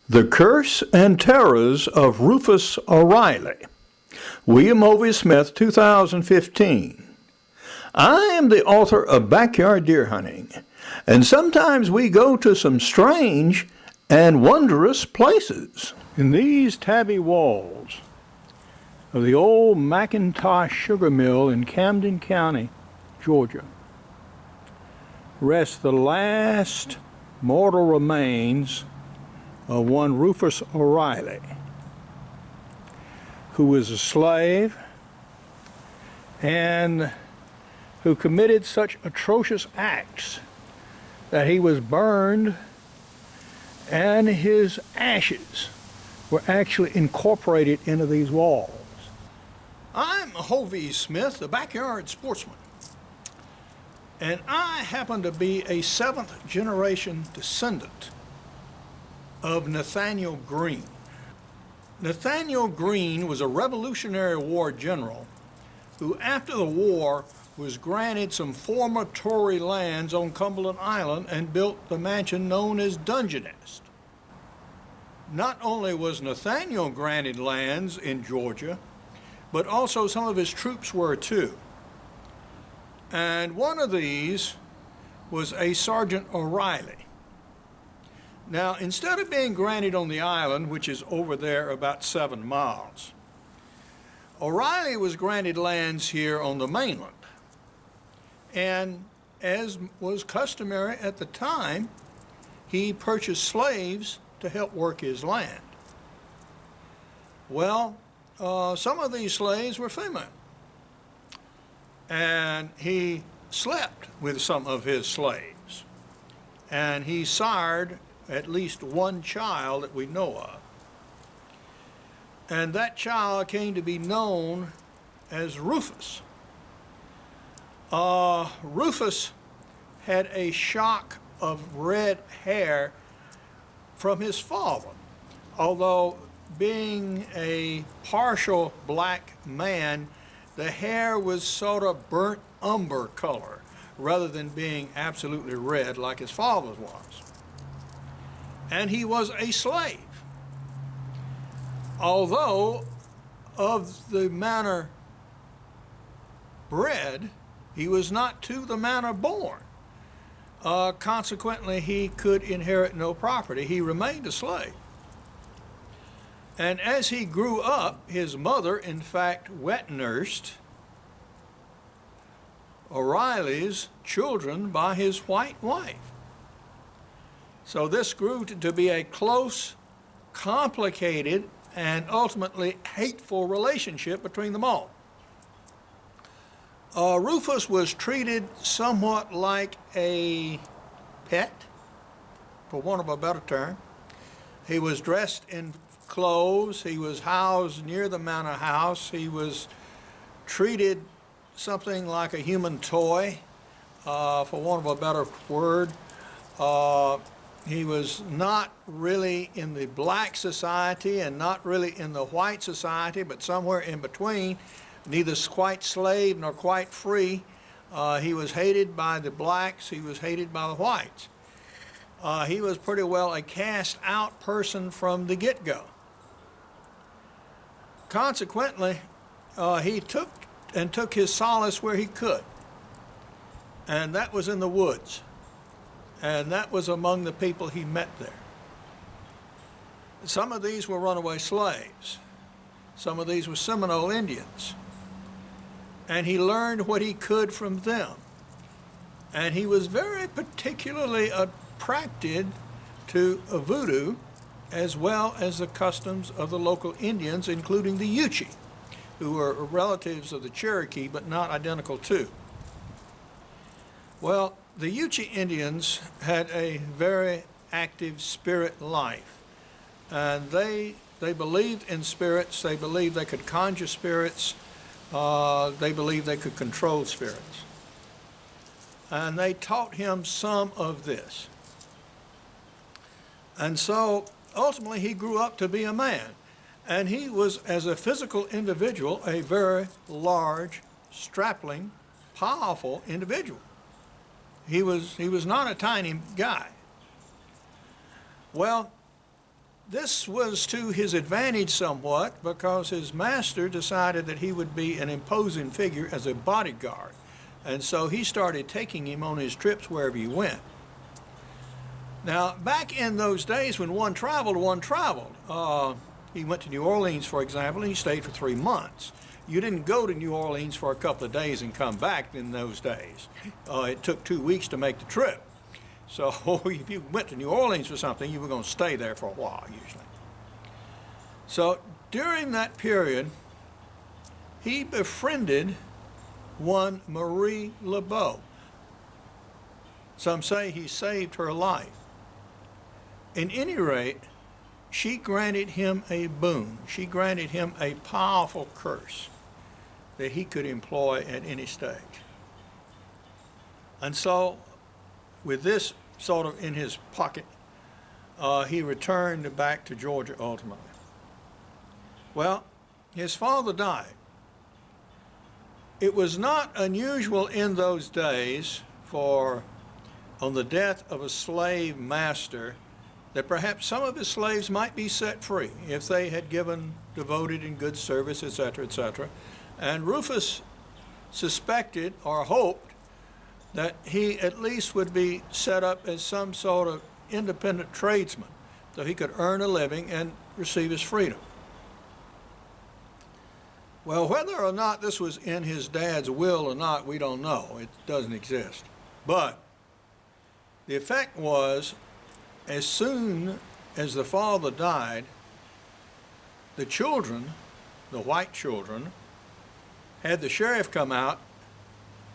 The Curse and Terrors of Rufus O'Reilly. William Hovey Smith, 2015. I am the author of Backyard Deer Hunting, and sometimes we go to some strange and wondrous places. In these tabby walls of the old McIntosh Sugar Mill in Camden County, Georgia, rest the last mortal remains of one Rufus O'Reilly, who was a slave and who committed such atrocious acts that he was burned and his ashes were actually incorporated into these walls. I'm Hovey Smith, the backyard sportsman, and I happen to be a seventh generation descendant of Nathaniel Greene. Nathaniel Greene was a Revolutionary War general who, after the war, was granted some former Tory lands on Cumberland Island and built the mansion known as Dungeness. Not only was Nathaniel granted lands in Georgia, but also some of his troops were too. And one of these was a Sergeant O'Reilly. Now, instead of being granted on the island, which is over there about 7 miles, O'Reilly was granted lands here on the mainland. And as was customary at the time, he purchased slaves to help work his land. Well, some of these slaves were female, and he slept with some of his slaves, and he sired at least one child that we know of. And that child came to be known as Rufus. Rufus had a shock of red hair from his father, although being a partial black man, the hair was sort of burnt umber color rather than being absolutely red like his father's was. And he was a slave. Although of the manner bred, he was not to the manner born. Consequently, he could inherit no property. He remained a slave. And as he grew up, his mother, in fact, wet nursed O'Reilly's children by his white wife. So this grew to be a close, complicated, and ultimately hateful relationship between them all. Rufus was treated somewhat like a pet, for want of a better term. He was dressed in clothes. He was housed near the manor house. He was treated something like a human toy, for want of a better word. He was not really in the black society and not really in the white society, but somewhere in between, neither quite slave nor quite free. He was hated by the blacks. He was hated by the whites. He was pretty well a cast-out person from the get-go. Consequently, he took his solace where he could, and that was in the woods. And that was among the people he met there. Some of these were runaway slaves. Some of these were Seminole Indians. And he learned what he could from them. And he was very particularly attracted to voodoo as well as the customs of the local Indians, including the Yuchi, who were relatives of the Cherokee but not identical to. Well, the Yuchi Indians had a very active spirit life, and they believed in spirits. They believed they could conjure spirits. They believed they could control spirits. And they taught him some of this. And so ultimately he grew up to be a man, and he was, as a physical individual, a very large, strapling, powerful individual. He was not a tiny guy. Well, this was to his advantage somewhat because his master decided that he would be an imposing figure as a bodyguard. And so he started taking him on his trips wherever he went. Now, back in those days when one traveled, one traveled. He went to New Orleans, for example, and he stayed for 3 months. You didn't go to New Orleans for a couple of days and come back in those days. It took 2 weeks to make the trip. So if you went to New Orleans for something, you were going to stay there for a while, usually. So during that period, he befriended one Marie Laveau. Some say he saved her life. At any rate, she granted him a boon. She granted him a powerful curse that he could employ at any stage. And so, with this sort of in his pocket, he returned back to Georgia ultimately. Well, his father died. It was not unusual in those days for, on the death of a slave master, that perhaps some of his slaves might be set free if they had given devoted and good service, etc., etc. And Rufus suspected or hoped that he at least would be set up as some sort of independent tradesman so he could earn a living and receive his freedom. Well, whether or not this was in his dad's will or not, we don't know. It doesn't exist. But the effect was, as soon as the father died, the children, the white children, had the sheriff come out,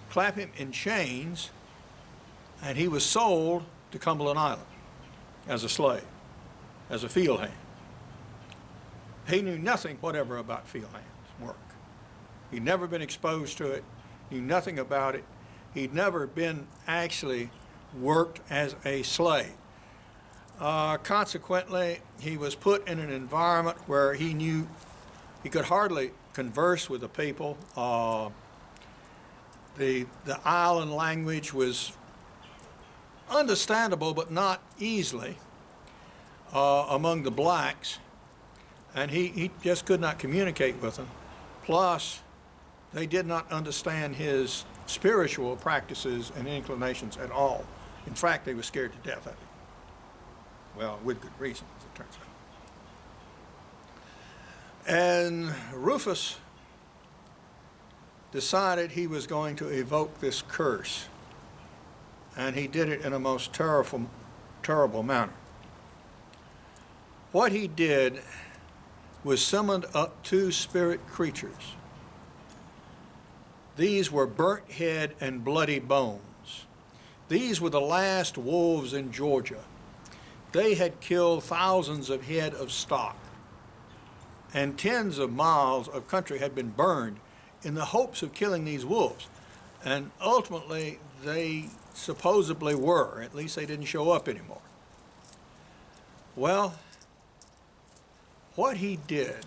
clap him in chains, and he was sold to Cumberland Island as a slave, as a field hand. He knew nothing whatever about field hands work. He'd never been exposed to it, knew nothing about it. He'd never been actually worked as a slave. Consequently, he was put in an environment where he knew he could hardly converse with the people. The island language was understandable, but not easily among the blacks, and he just could not communicate with them. Plus, they did not understand his spiritual practices and inclinations at all. In fact, they were scared to death of him. Well, with good reason, as it turns out. And Rufus decided he was going to evoke this curse, and he did it in a most terrible manner. What he did was summoned up 2 spirit creatures. These were Burnt Head and Bloody Bones. These were the last wolves in Georgia. They had killed thousands of head of stock, and tens of miles of country had been burned in the hopes of killing these wolves. And ultimately, they supposedly were. At least they didn't show up anymore. Well, what he did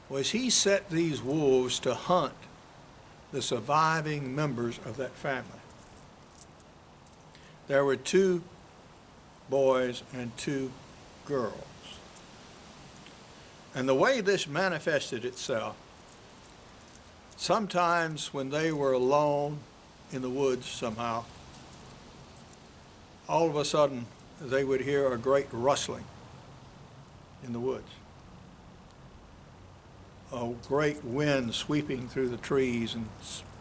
was he set these wolves to hunt the surviving members of that family. There were 2 boys and 2 girls. And the way this manifested itself, sometimes when they were alone in the woods somehow, all of a sudden they would hear a great rustling in the woods. A great wind sweeping through the trees and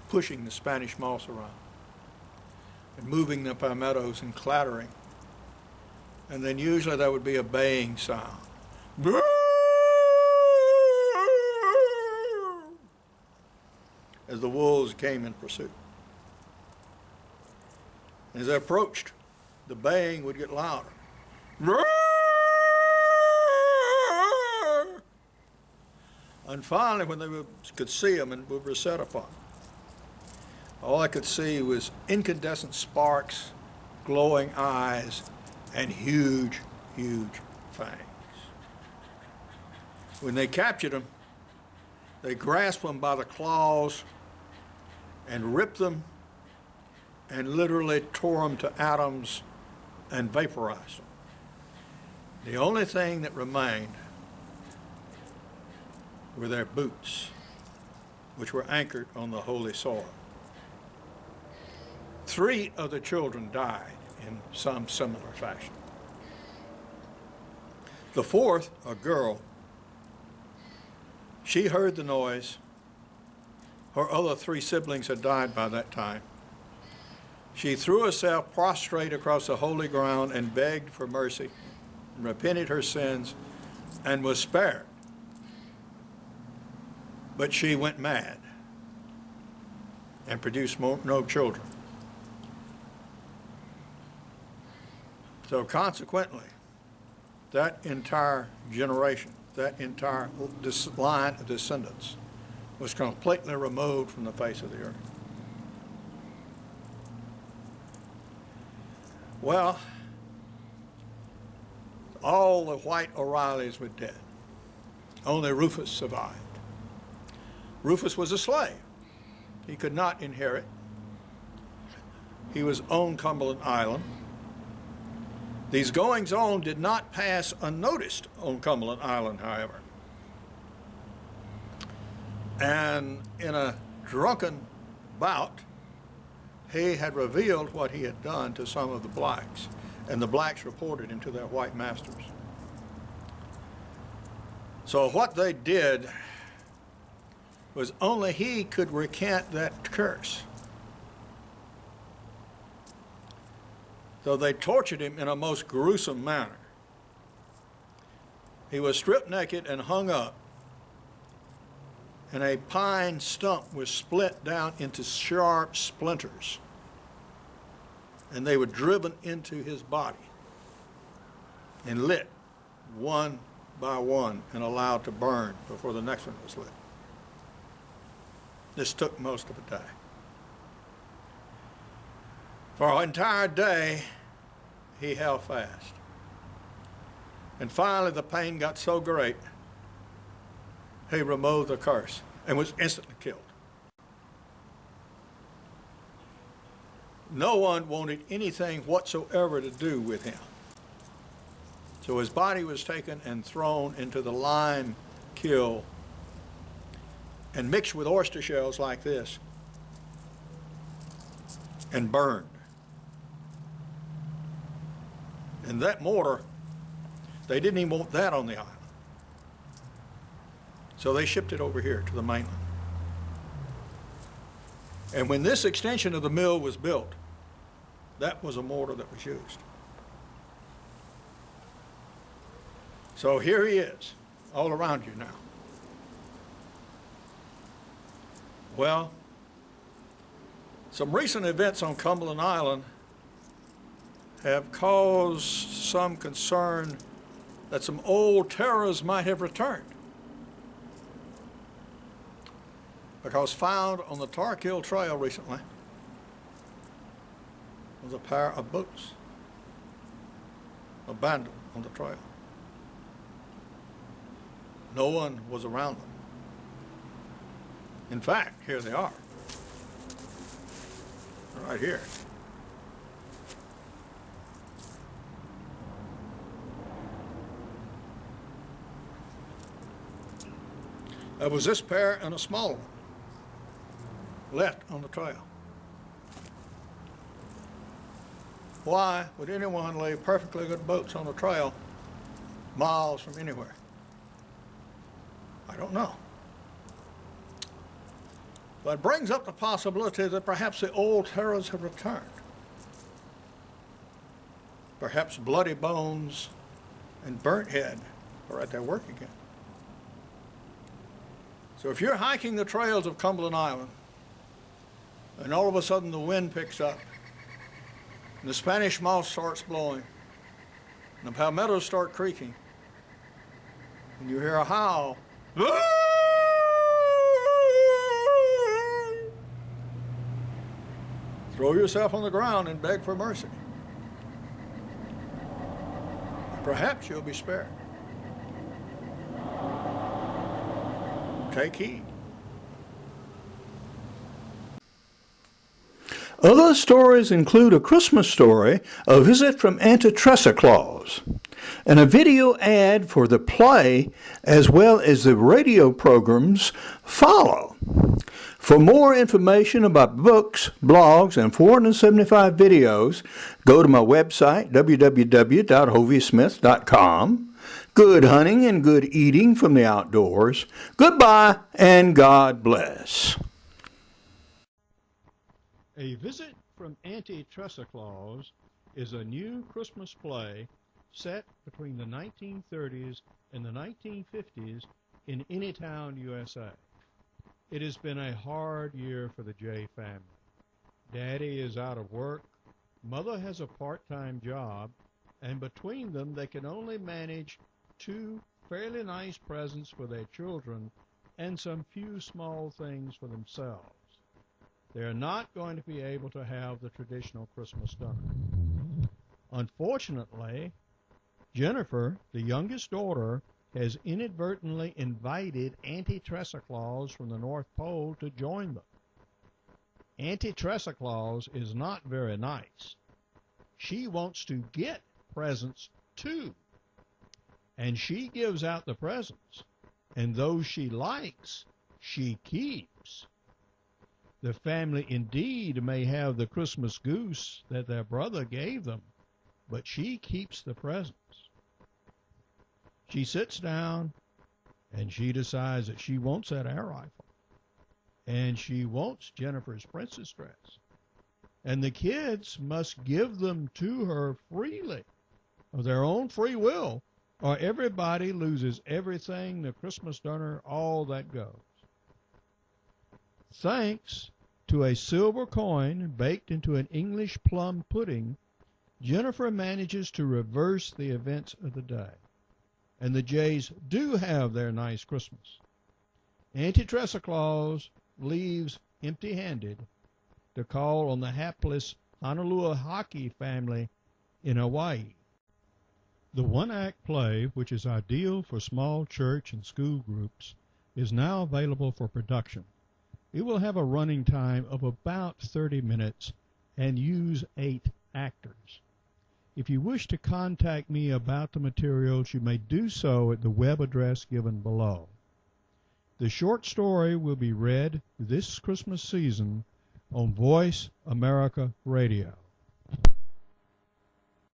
pushing the Spanish moss around and moving the palmettos and clattering. And then usually there would be a baying sound. As the wolves came in pursuit. As they approached, the baying would get louder. And finally, when they could see them and were set upon, all I could see was incandescent sparks, glowing eyes, and huge, huge fangs. When they captured them, they grasped them by the claws and ripped them and literally tore them to atoms and vaporized them. The only thing that remained were their boots, which were anchored on the holy soil. 3 of the children died in some similar fashion. The 4th, a girl, she heard the noise. Her other 3 siblings had died by that time. She threw herself prostrate across the holy ground and begged for mercy, and repented her sins, and was spared. But she went mad and produced no children. So consequently, that entire generation, that entire line of descendants was completely removed from the face of the earth. Well, all the white O'Reillys were dead. Only Rufus survived. Rufus was a slave. He could not inherit. He was on Cumberland Island. These goings-on did not pass unnoticed on Cumberland Island, however. And in a drunken bout, he had revealed what he had done to some of the blacks, and the blacks reported him to their white masters. So what they did was only he could recant that curse. So they tortured him in a most gruesome manner. He was stripped naked and hung up, and a pine stump was split down into sharp splinters, and they were driven into his body and lit one by one and allowed to burn before the next one was lit. This took most of the day. For an entire day, he held fast. And finally, the pain got so great, he removed the curse and was instantly killed. No one wanted anything whatsoever to do with him. So his body was taken and thrown into the lime kiln and mixed with oyster shells like this and burned. And that mortar, they didn't even want that on the island. So they shipped it over here to the mainland. And when this extension of the mill was built, that was a mortar that was used. So here he is, all around you now. Well, some recent events on Cumberland Island have caused some concern that some old terrors might have returned. Because found on the Tarkill Trail recently was a pair of boots abandoned on the trail. No one was around them. In fact, here they are, right here. There was this pair and a smaller one left on the trail. Why would anyone leave perfectly good boots on the trail miles from anywhere? I don't know. But it brings up the possibility that perhaps the old terrors have returned. Perhaps bloody bones and burnt head are at their work again. So if you're hiking the trails of Cumberland Island, and all of a sudden the wind picks up, and the Spanish moss starts blowing, and the palmettos start creaking, and you hear a howl, throw yourself on the ground and beg for mercy. Perhaps you'll be spared. Take heed. Other stories include a Christmas story, A Visit from Antitrust Claus, and a video ad for the play as well as the radio programs follow. For more information about books, blogs, and 475 videos, go to my website, www.hoviesmith.com. Good hunting and good eating from the outdoors. Goodbye and God bless. A Visit from Antitrust is a new Christmas play set between the 1930s and the 1950s in Anytown, USA. It has been a hard year for the J family. Daddy is out of work, Mother has a part-time job, and between them they can only manage 2 fairly nice presents for their children and some few small things for themselves. They're not going to be able to have the traditional Christmas dinner. Unfortunately, Jennifer, the youngest daughter, has inadvertently invited Antitrust from the North Pole to join them. Antitrust is not very nice. She wants to get presents too, and she gives out the presents, and those she likes, she keeps. The family indeed may have the Christmas goose that their brother gave them, but she keeps the presents. She sits down and she decides that she wants that air rifle, and she wants Jennifer's princess dress, and the kids must give them to her freely, of their own free will, or everybody loses everything, the Christmas dinner, all that goes. Thanks to a silver coin baked into an English plum pudding, Jennifer manages to reverse the events of the day, and the Jays do have their nice Christmas. Antitrust leaves empty-handed to call on the hapless Honolulu hockey family in Hawaii. The one-act play, which is ideal for small church and school groups, is now available for production. It will have a running time of about 30 minutes and use 8 actors. If you wish to contact me about the materials, you may do so at the web address given below. The short story will be read this Christmas season on Voice America Radio.